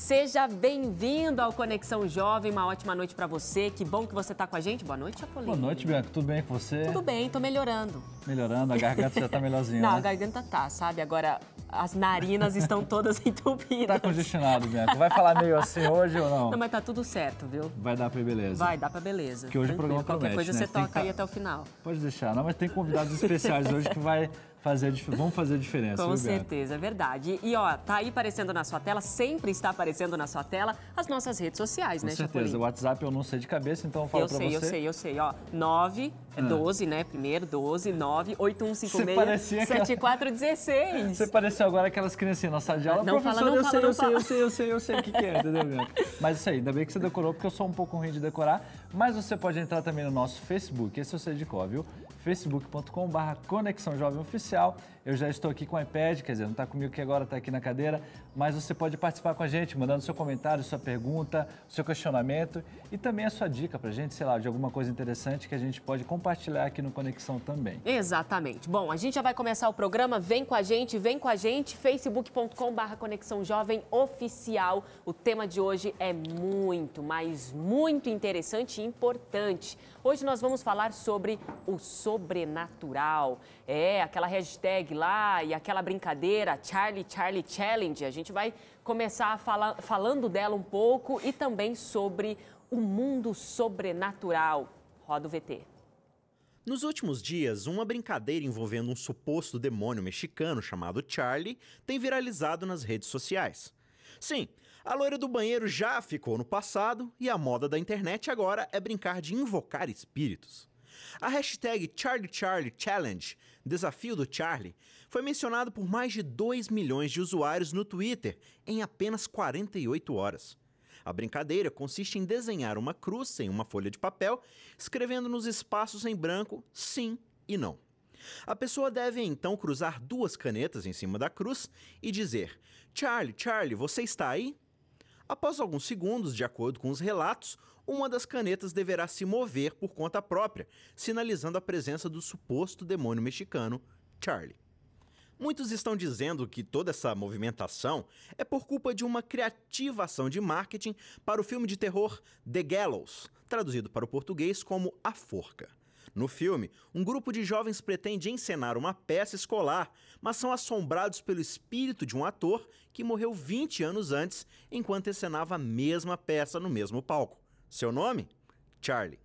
Seja bem-vindo ao Conexão Jovem, uma ótima noite para você. Que bom que você está com a gente. Boa noite, Apolinho. Boa noite, Bianca. Tudo bem com você? Tudo bem, tô melhorando. Melhorando, a garganta já tá melhorzinha. Não, né? a garganta tá, sabe? Agora as narinas estão todas entupidas. Tá congestionado, Bianca. Vai falar meio assim hoje ou não? Não, mas tá tudo certo, viu? Vai dar pra beleza. Vai, dá pra beleza. Que hoje o programa Qualquer promete, coisa né? você toca aí até o final. Pode deixar. Não, mas tem convidados especiais hoje que vão fazer a diferença. Com viu, certeza, é verdade. E ó, tá aí aparecendo na sua tela, sempre está aparecendo na sua tela, as nossas redes sociais, né, Com certeza. Chapolin? O WhatsApp eu não sei de cabeça, então eu falo pra você. Eu sei. Ó, 12, né? Primeiro, 12, 9, 8156-7416. Você pareceu agora aquelas criancinhas na sala de aula. Não fala, não fala, não fala. Eu sei o que é, entendeu, Bianca? Mas isso aí, ainda bem que você decorou, porque eu sou um pouco ruim de decorar. Mas você pode entrar também no nosso Facebook, esse eu sei de cor, viu? facebook.com/Conexão Jovem Oficial. Eu já estou aqui com o iPad, quer dizer, não está comigo que agora está aqui na cadeira, mas você pode participar com a gente, mandando seu comentário, sua pergunta, seu questionamento e também a sua dica para a gente, sei lá, de alguma coisa interessante que a gente pode compartilhar aqui no Conexão também. Exatamente. Bom, a gente já vai começar o programa, vem com a gente, facebook.com/Conexão Jovem Oficial. O tema de hoje é muito, mas muito interessante e importante. Hoje nós vamos falar sobre o sobrenatural. É, aquela hashtag lá e aquela brincadeira, Charlie Challenge. A gente vai começar falando dela um pouco e também sobre o mundo sobrenatural. Roda o VT. Nos últimos dias, uma brincadeira envolvendo um suposto demônio mexicano chamado Charlie tem viralizado nas redes sociais. Sim, a loira do banheiro já ficou no passado e a moda da internet agora é brincar de invocar espíritos. A hashtag Charlie Challenge, Desafio do Charlie, foi mencionado por mais de 2 milhões de usuários no Twitter em apenas 48 horas. A brincadeira consiste em desenhar uma cruz em uma folha de papel, escrevendo nos espaços em branco sim e não. A pessoa deve então cruzar 2 canetas em cima da cruz e dizer: Charlie, você está aí? Após alguns segundos, de acordo com os relatos, uma das canetas deverá se mover por conta própria, sinalizando a presença do suposto demônio mexicano, Charlie. Muitos estão dizendo que toda essa movimentação é por culpa de uma criativa ação de marketing para o filme de terror The Gallows, traduzido para o português como A Forca. No filme, um grupo de jovens pretende encenar uma peça escolar, mas são assombrados pelo espírito de um ator que morreu 20 anos antes, enquanto encenava a mesma peça no mesmo palco. Seu nome? Charlie.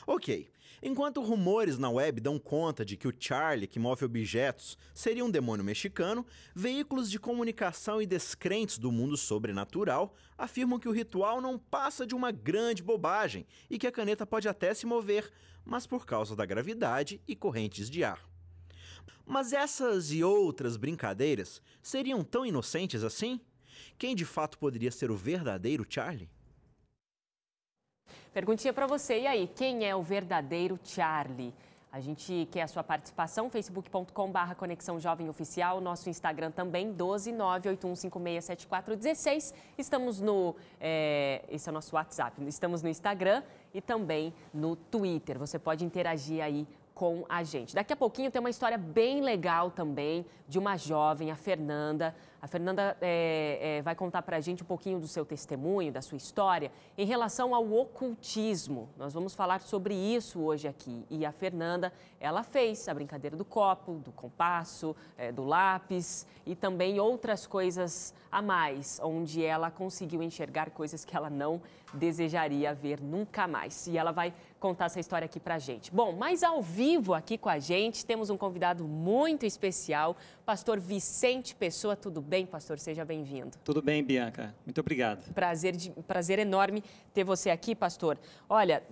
Ok, enquanto rumores na web dão conta de que o Charlie, que move objetos, seria um demônio mexicano, veículos de comunicação e descrentes do mundo sobrenatural afirmam que o ritual não passa de uma grande bobagem e que a caneta pode até se mover, mas por causa da gravidade e correntes de ar. Mas essas e outras brincadeiras seriam tão inocentes assim? Quem de fato poderia ser o verdadeiro Charlie? Perguntinha para você, e aí, quem é o verdadeiro Charlie? A gente quer a sua participação, facebook.com/Conexão Jovem Oficial, nosso Instagram também, 12981567416. Estamos no, esse é o nosso WhatsApp, estamos no Instagram e também no Twitter. Você pode interagir aí com a gente. Daqui a pouquinho tem uma história bem legal também de uma jovem, a Fernanda. A Fernanda vai contar pra gente um pouquinho do seu testemunho, da sua história, em relação ao ocultismo. Nós vamos falar sobre isso hoje aqui. E a Fernanda, ela fez a brincadeira do copo, do compasso, do lápis e também outras coisas a mais, onde ela conseguiu enxergar coisas que ela não desejaria ver nunca mais. E ela vai contar essa história aqui pra gente. Bom, mas ao vivo aqui com a gente, temos um convidado muito especial, pastor Vicente Pessoa. Tudo bem, pastor? Seja bem-vindo. Tudo bem, Bianca. Muito obrigado. Prazer enorme ter você aqui, pastor. Olha,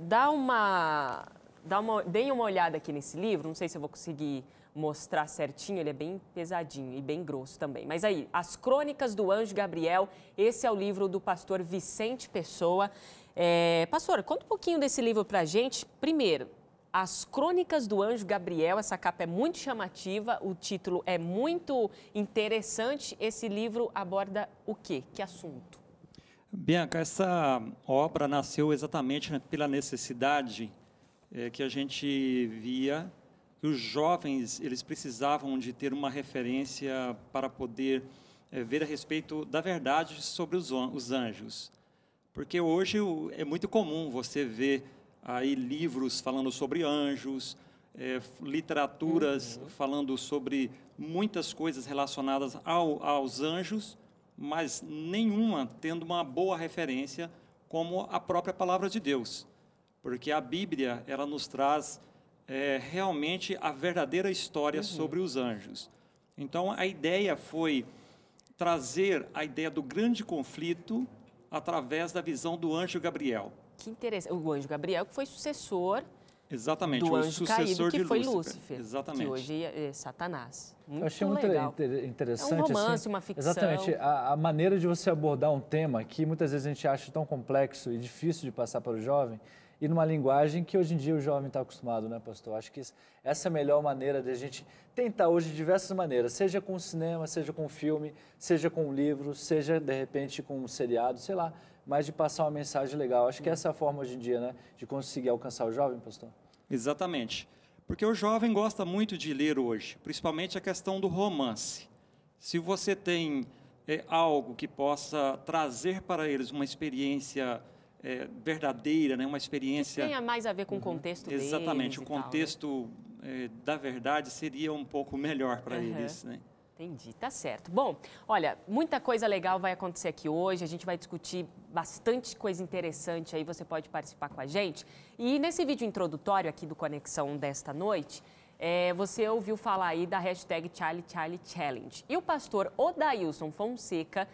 deem uma olhada aqui nesse livro, não sei se eu vou conseguir mostrar certinho, ele é bem pesadinho e bem grosso também. Mas aí, As Crônicas do Anjo Gabriel, esse é o livro do pastor Vicente Pessoa. Pastor, conta um pouquinho desse livro pra gente. Primeiro, As Crônicas do Anjo Gabriel, essa capa é muito chamativa, o título é muito interessante. Esse livro aborda o quê? Que assunto? Bianca, essa obra nasceu exatamente pela necessidade que a gente via que os jovens eles precisavam de ter uma referência para poder ver a respeito da verdade sobre os anjos. Porque hoje é muito comum você ver aí livros falando sobre anjos, literaturas falando sobre muitas coisas relacionadas aos anjos, mas nenhuma tendo uma boa referência como a própria palavra de Deus. Porque a Bíblia, ela nos traz realmente a verdadeira história sobre os anjos. Então, a ideia foi trazer a ideia do grande conflito através da visão do anjo Gabriel. Que interessante. O anjo Gabriel que foi sucessor Exatamente, do o anjo sucessor caído, que de foi Lúcifer. Lúcifer, Exatamente. que hoje é Satanás. Eu achei muito legal. interessante. É um romance, assim, uma ficção. Exatamente. A maneira de você abordar um tema que muitas vezes a gente acha tão complexo e difícil de passar para o jovem, e numa linguagem que hoje em dia o jovem está acostumado, né, pastor? Acho que essa é a melhor maneira de a gente tentar hoje de diversas maneiras, seja com cinema, seja com filme, seja com livro, seja de repente com um seriado, sei lá, mas de passar uma mensagem legal. Acho que essa é a forma hoje em dia, né, de conseguir alcançar o jovem, pastor? Exatamente. Porque o jovem gosta muito de ler hoje, principalmente a questão do romance. Se você tem algo que possa trazer para eles uma experiência verdadeira, né? Uma experiência... Que tenha mais a ver com o contexto deles. Exatamente, o e tal, né? contexto da verdade seria um pouco melhor para eles, né? Entendi, tá certo. Bom, olha, muita coisa legal vai acontecer aqui hoje, a gente vai discutir bastante coisa interessante aí, você pode participar com a gente. E nesse vídeo introdutório aqui do Conexão desta noite, você ouviu falar aí da hashtag Charlie Charlie Challenge. E o pastor Odailson Fonseca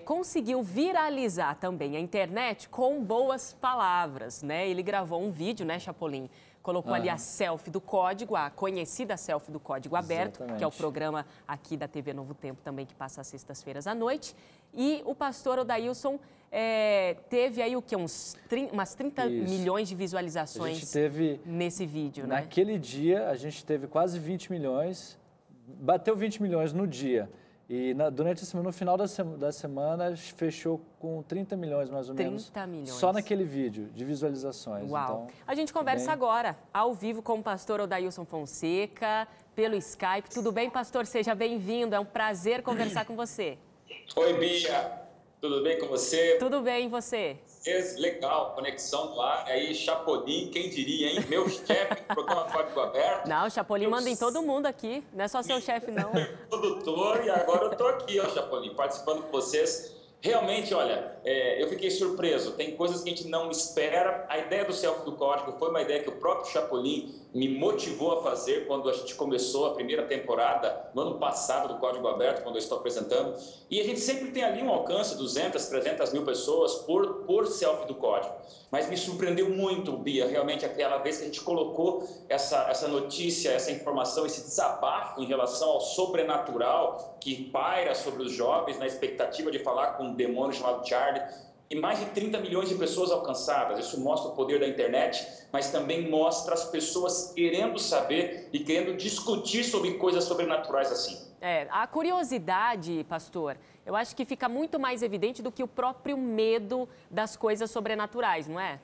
conseguiu viralizar também a internet com boas palavras, né? Ele gravou um vídeo, né, Chapolin? Colocou ali a selfie do código, a conhecida selfie do Código Aberto, Exatamente. que é o programa aqui da TV Novo Tempo também, que passa às sextas-feiras à noite. E o pastor Odailson teve aí o quê? Umas 30 Isso. milhões de visualizações A gente teve, nesse vídeo, né? naquele dia, a gente teve quase 20 milhões, bateu 20 milhões no dia. E durante a semana, no final da semana, fechou com 30 milhões, mais ou menos. 30 milhões. Só naquele vídeo de visualizações. Uau. Então, a gente conversa agora, ao vivo, com o pastor Odailson Fonseca, pelo Skype. Tudo bem, pastor? Seja bem-vindo. É um prazer conversar com você. Oi, Bia. Tudo bem com você? Tudo bem, e você? Legal, conexão no ar. Aí, Chapolin, quem diria, hein? Meu chefe do programa Código Aberto. Não, o Chapolin manda em todo mundo aqui. Não é só seu chefe, não. Produtor, e agora eu tô aqui, ó, Chapolin, participando com vocês. Realmente, olha, eu fiquei surpreso. Tem coisas que a gente não espera. A ideia do selfie do código foi uma ideia que o próprio Chapolin me motivou a fazer quando a gente começou a primeira temporada, no ano passado, do Código Aberto, quando eu estou apresentando. E a gente sempre tem ali um alcance de 200, 300 mil pessoas por selfie do código. Mas me surpreendeu muito, Bia, realmente aquela vez que a gente colocou essa notícia, essa informação, esse desabafo em relação ao sobrenatural que paira sobre os jovens na expectativa de falar com um demônio chamado Charlie. E mais de 30 milhões de pessoas alcançadas. Isso mostra o poder da internet, mas também mostra as pessoas querendo saber e querendo discutir sobre coisas sobrenaturais assim. A curiosidade, pastor, eu acho que fica muito mais evidente do que o próprio medo das coisas sobrenaturais, não é?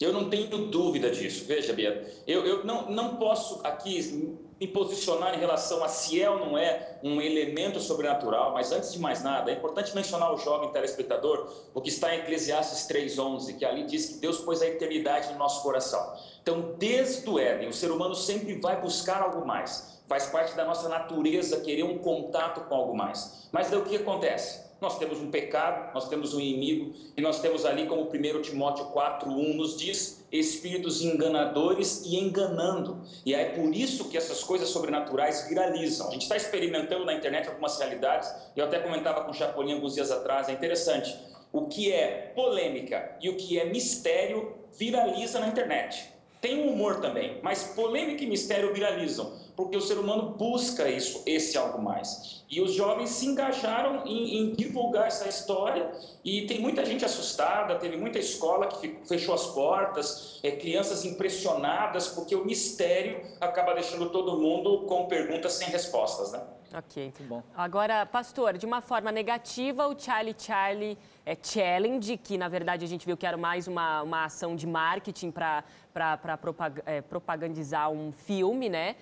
Eu não tenho dúvida disso. Veja, Bia, eu não posso aqui me posicionar em relação a se é ou não é um elemento sobrenatural, mas antes de mais nada, é importante mencionar ao jovem telespectador o que está em Eclesiastes 3:11, que ali diz que Deus pôs a eternidade no nosso coração. Então, desde o Éden, o ser humano sempre vai buscar algo mais. Faz parte da nossa natureza querer um contato com algo mais. Mas daí o que acontece? Nós temos um pecado, nós temos um inimigo, e nós temos ali, como 1 Timóteo 4:1 nos diz, espíritos enganadores e enganando. E é por isso que essas coisas sobrenaturais viralizam. A gente está experimentando na internet algumas realidades, e eu até comentava com o Chapolin alguns dias atrás, é interessante. O que é polêmica e o que é mistério viraliza na internet. Tem um humor também, mas polêmica e mistério viralizam, porque o ser humano busca esse algo mais. E os jovens se engajaram em divulgar essa história, e tem muita gente assustada, teve muita escola que fechou as portas, crianças impressionadas, porque o mistério acaba deixando todo mundo com perguntas sem respostas, né? Ok. muito bom. Agora, pastor, de uma forma negativa, o Charlie Charlie Challenge, que na verdade a gente viu que era mais uma ação de marketing para propagandizar um filme, né?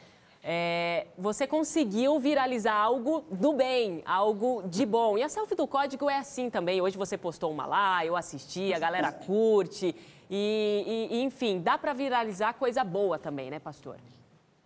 você conseguiu viralizar algo do bem, algo de bom. E a selfie do código é assim também. Hoje você postou uma lá, eu assisti, a galera curte. Enfim, dá para viralizar coisa boa também, né, pastor?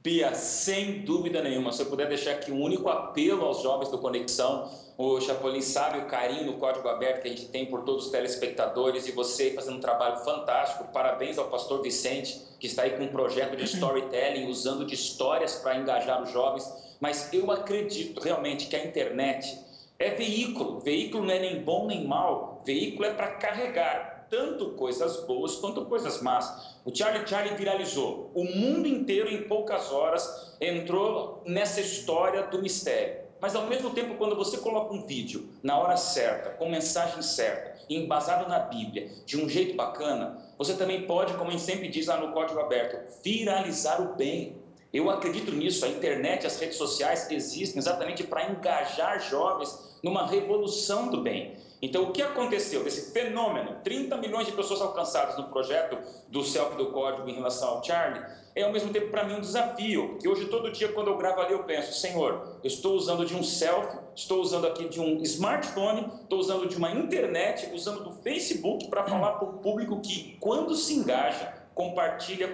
Bia, sem dúvida nenhuma, se eu puder deixar aqui um único apelo aos jovens do Conexão, o Chapolin sabe o carinho no Código Aberto que a gente tem por todos os telespectadores e você fazendo um trabalho fantástico. Parabéns ao pastor Vicente, que está aí com um projeto de storytelling, usando de histórias para engajar os jovens. Mas eu acredito realmente que a internet é veículo. Veículo não é nem bom nem mal, veículo é para carregar tanto coisas boas quanto coisas más. O Charlie viralizou. O mundo inteiro, em poucas horas, entrou nessa história do mistério. Mas, ao mesmo tempo, quando você coloca um vídeo na hora certa, com mensagem certa, embasado na Bíblia, de um jeito bacana, você também pode, como a gente sempre diz lá no Código Aberto, viralizar o bem. Eu acredito nisso. A internet, as redes sociais existem exatamente para engajar jovens numa revolução do bem. Então, o que aconteceu desse fenômeno, 30 milhões de pessoas alcançadas no projeto do selfie do código em relação ao Charlie, é ao mesmo tempo para mim um desafio, porque hoje todo dia quando eu gravo ali eu penso, Senhor, eu estou usando de um selfie, estou usando aqui de um smartphone, estou usando de uma internet, usando do Facebook para falar para o público que quando se engaja, compartilha,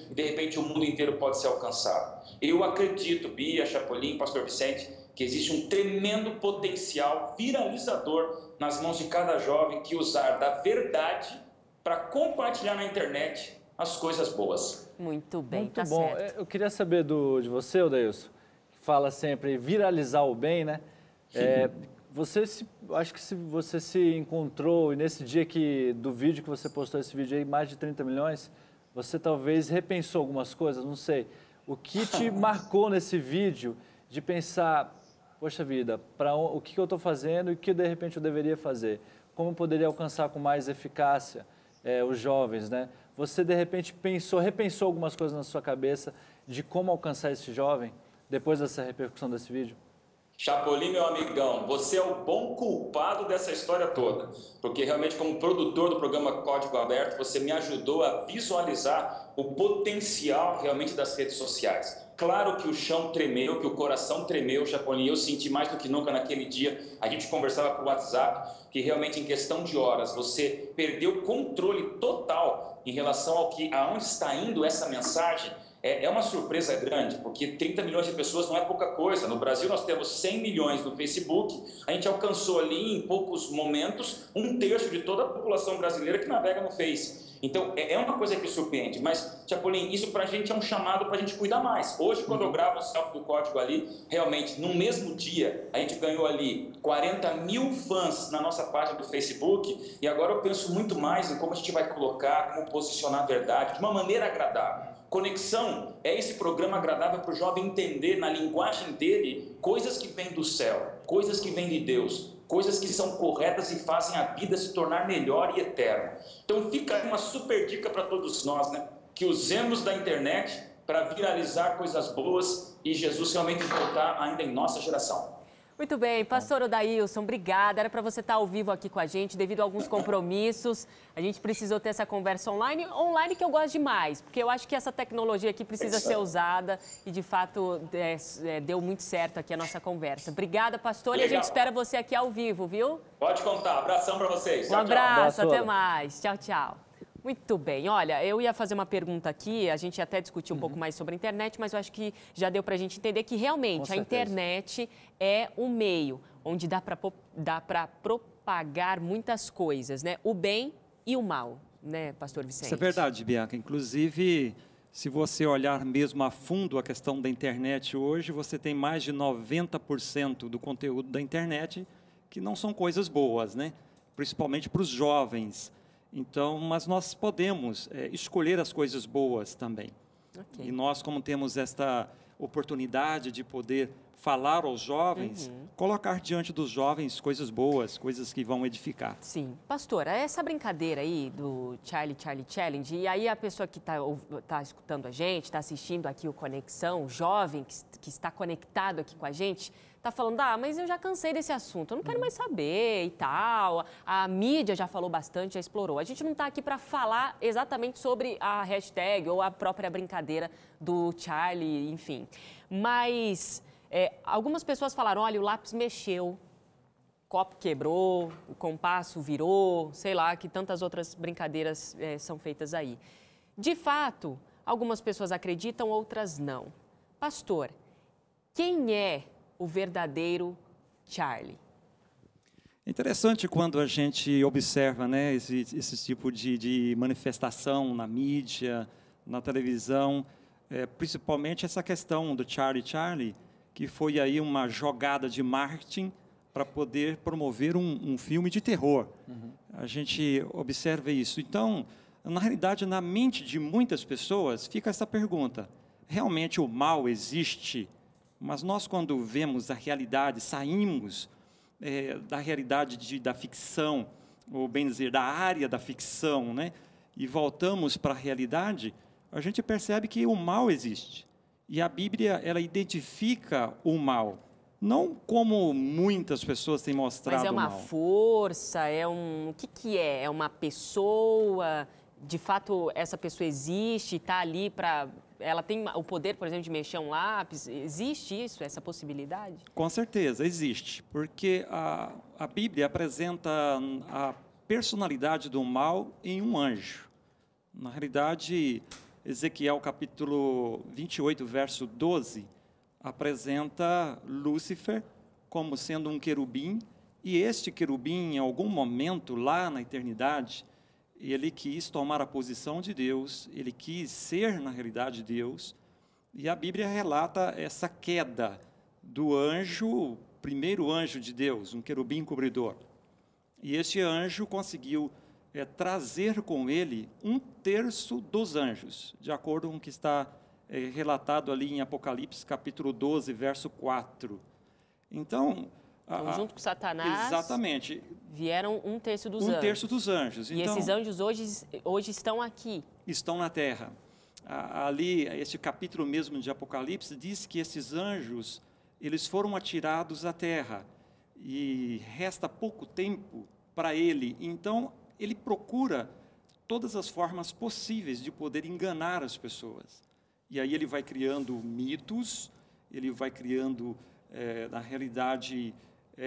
e de repente o mundo inteiro pode ser alcançado. Eu acredito, Bia, Chapolin, Pastor Vicente, que existe um tremendo potencial viralizador nas mãos de cada jovem que usar da verdade para compartilhar na internet as coisas boas. Muito bem, Muito tá bom. certo. Eu queria saber de você, Odeilson, que fala sempre viralizar o bem, né? Acho que se você se encontrou, e nesse dia do vídeo que você postou, esse vídeo aí, mais de 30 milhões, você talvez repensou algumas coisas, não sei. O que te marcou nesse vídeo de pensar, poxa vida, o que eu estou fazendo e o que de repente eu deveria fazer? Como eu poderia alcançar com mais eficácia os jovens, né? Você de repente repensou algumas coisas na sua cabeça de como alcançar esse jovem depois dessa repercussão desse vídeo? Chapolin, meu amigão, você é o bom culpado dessa história toda, porque realmente como produtor do programa Código Aberto, você me ajudou a visualizar o potencial realmente das redes sociais. Claro que o chão tremeu, que o coração tremeu, Chapolin, eu senti mais do que nunca naquele dia, a gente conversava por WhatsApp, que realmente em questão de horas você perdeu o controle total em relação aonde está indo essa mensagem. É uma surpresa grande, porque 30 milhões de pessoas não é pouca coisa. No Brasil nós temos 100 milhões no Facebook, a gente alcançou ali em poucos momentos 1/3 de toda a população brasileira que navega no Face. Então é uma coisa que surpreende, mas Chapolin, isso pra gente é um chamado pra gente cuidar mais. Hoje quando eu gravo o selfie do código ali, realmente no mesmo dia a gente ganhou ali 40 mil fãs na nossa página do Facebook e agora eu penso muito mais em como a gente vai colocar, como posicionar a verdade de uma maneira agradável. Conexão é esse programa agradável para o jovem entender na linguagem dele coisas que vêm do céu, coisas que vêm de Deus, coisas que são corretas e fazem a vida se tornar melhor e eterna. Então fica uma super dica para todos nós, né? Que usemos da internet para viralizar coisas boas e Jesus realmente voltar ainda em nossa geração. Muito bem, pastor Odailson, obrigada. Era para você estar ao vivo aqui com a gente, devido a alguns compromissos. A gente precisou ter essa conversa online que eu gosto demais, porque eu acho que essa tecnologia aqui precisa ser usada e, de fato, deu muito certo aqui a nossa conversa. Obrigada, pastor, Legal. E a gente espera você aqui ao vivo, viu? Pode contar. Abração para vocês. Um abraço, tchau. até mais. Tchau, tchau. Muito bem, olha, eu ia fazer uma pergunta aqui, a gente até discutiu um pouco mais sobre a internet, mas eu acho que já deu para a gente entender que realmente a internet é um meio onde dá para propagar muitas coisas, né? O bem e o mal, né, pastor Vicente? Isso é verdade, Bianca. Inclusive, se você olhar mesmo a fundo a questão da internet hoje, você tem mais de 90% do conteúdo da internet que não são coisas boas, né? Principalmente para os jovens. Então, mas nós podemos escolher as coisas boas também. Okay. E nós, como temos esta oportunidade de poder falar aos jovens, colocar diante dos jovens coisas boas, coisas que vão edificar. Sim. Pastora, essa brincadeira aí do Charlie Challenge, e aí a pessoa que está escutando a gente, está assistindo aqui o Conexão, o jovem que está conectado aqui com a gente, tá falando, mas eu já cansei desse assunto, eu não quero mais saber e tal. A mídia já falou bastante, já explorou. A gente não está aqui para falar exatamente sobre a hashtag ou a própria brincadeira do Charlie, enfim. Mas algumas pessoas falaram, olha, o lápis mexeu, o copo quebrou, o compasso virou, sei lá, que tantas outras brincadeiras são feitas aí. De fato, algumas pessoas acreditam, outras não. Pastor, quem é o verdadeiro Charlie? É interessante quando a gente observa, né, esse tipo de manifestação na mídia, na televisão, principalmente essa questão do Charlie, que foi aí uma jogada de marketing para poder promover um filme de terror. A gente observa isso. Então, na realidade, na mente de muitas pessoas fica essa pergunta: realmente o mal existe? Mas nós, quando vemos a realidade, saímos da realidade da ficção, ou bem dizer, da área da ficção, né? E voltamos para a realidade, a gente percebe que o mal existe. E a Bíblia, ela identifica o mal, não como muitas pessoas têm mostrado o mal. Mas é uma força, o que é? É uma pessoa? De fato, essa pessoa existe, está ali para... Ela tem o poder, por exemplo, de mexer um lápis? Existe isso, essa possibilidade? Com certeza, existe. Porque a Bíblia apresenta a personalidade do mal em um anjo. Na realidade, Ezequiel capítulo 28, verso 12, apresenta Lúcifer como sendo um querubim. E este querubim, em algum momento, lá na eternidade, ele quis tomar a posição de Deus, ele quis ser, na realidade, Deus, e a Bíblia relata essa queda do anjo, primeiro anjo de Deus, um querubim cobridor. E este anjo conseguiu trazer com ele 1/3 dos anjos, de acordo com o que está relatado ali em Apocalipse, capítulo 12, verso 4. Então, junto com Satanás, exatamente, vieram 1/3 dos anjos. 1/3 dos anjos. E então, esses anjos hoje estão aqui. Estão na terra. Ali, este capítulo mesmo de Apocalipse diz que esses anjos, eles foram atirados à terra e resta pouco tempo para ele. Então, ele procura todas as formas possíveis de poder enganar as pessoas. E aí ele vai criando mitos, ele vai criando, na realidade,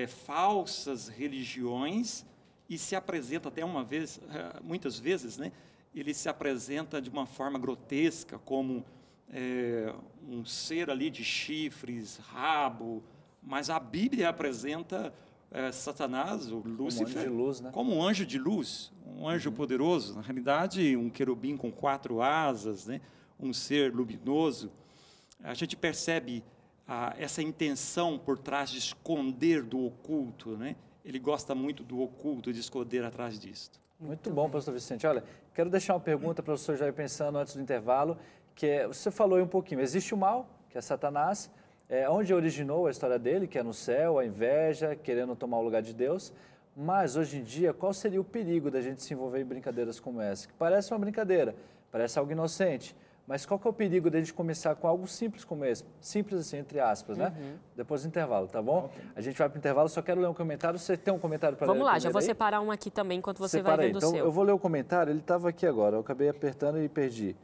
falsas religiões, e se apresenta até muitas vezes, né, ele se apresenta de uma forma grotesca, como um ser ali de chifres, rabo, mas a Bíblia apresenta Satanás, o Lúcifer, como um anjo de luz, né? Como um anjo de luz, um anjo poderoso, na realidade um querubim com 4 asas, né, um ser luminoso. A gente percebe essa intenção por trás de esconder do oculto, né? Ele gosta muito do oculto, de esconder atrás disso. Muito bom, pastor Vicente. Olha, quero deixar uma pergunta para o senhor já ir pensando antes do intervalo, que você falou aí um pouquinho, existe o mal, que é Satanás, onde originou a história dele, que é no céu, a inveja, querendo tomar o lugar de Deus, mas hoje em dia, qual seria o perigo da gente se envolver em brincadeiras como essa? Que parece uma brincadeira, parece algo inocente, mas qual que é o perigo de a gente começar com algo simples como esse? Simples assim, entre aspas, né? Depois do intervalo, tá bom? Okay. A gente vai para o intervalo, só quero ler um comentário. Você tem um comentário para ler? Vamos lá, já vou separar um aqui também, enquanto você vai vendo o seu. Então, eu vou ler o comentário, ele estava aqui agora, eu acabei apertando e perdi.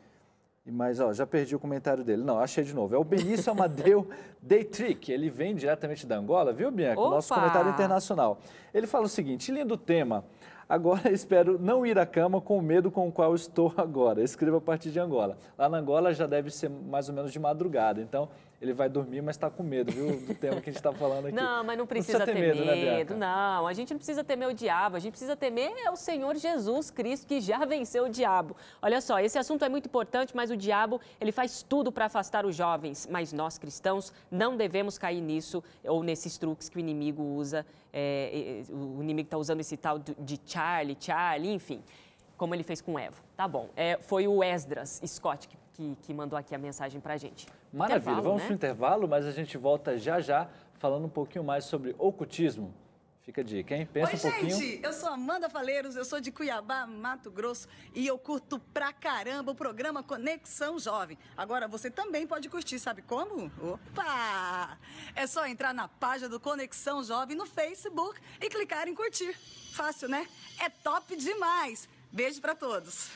Mas, já perdi o comentário dele. Não, achei de novo. É o Benício Amadeu Deitrick, ele vem diretamente da Angola, viu, Bianca? Opa! Nosso comentário internacional. Ele fala o seguinte: lindo tema. Agora espero não ir à cama com o medo com o qual estou agora. Escreva a partir de Angola. Lá na Angola já deve ser mais ou menos de madrugada. Então, ele vai dormir, mas está com medo, viu, do tema que a gente está falando aqui. Não, mas não precisa ter medo, né, Bianca? Não, a gente não precisa temer o diabo. A gente precisa temer o Senhor Jesus Cristo, que já venceu o diabo. Olha só, esse assunto é muito importante, mas o diabo, ele faz tudo para afastar os jovens. Mas nós, cristãos, não devemos cair nisso ou nesses truques que o inimigo usa. O inimigo está usando esse tal de Charlie, enfim, como ele fez com Eva. Tá bom, foi o Esdras Scott que mandou aqui a mensagem para a gente. Maravilha, vamos para o intervalo, mas a gente volta já falando um pouquinho mais sobre ocultismo. Fica a dica, hein? Pensa Oi, um pouquinho. gente, eu sou Amanda Faleiros, eu sou de Cuiabá, Mato Grosso, e eu curto pra caramba o programa Conexão Jovem. Agora, você também pode curtir, sabe como? Opa! É só entrar na página do Conexão Jovem no Facebook e clicar em curtir. Fácil, né? É top demais! Beijo pra todos!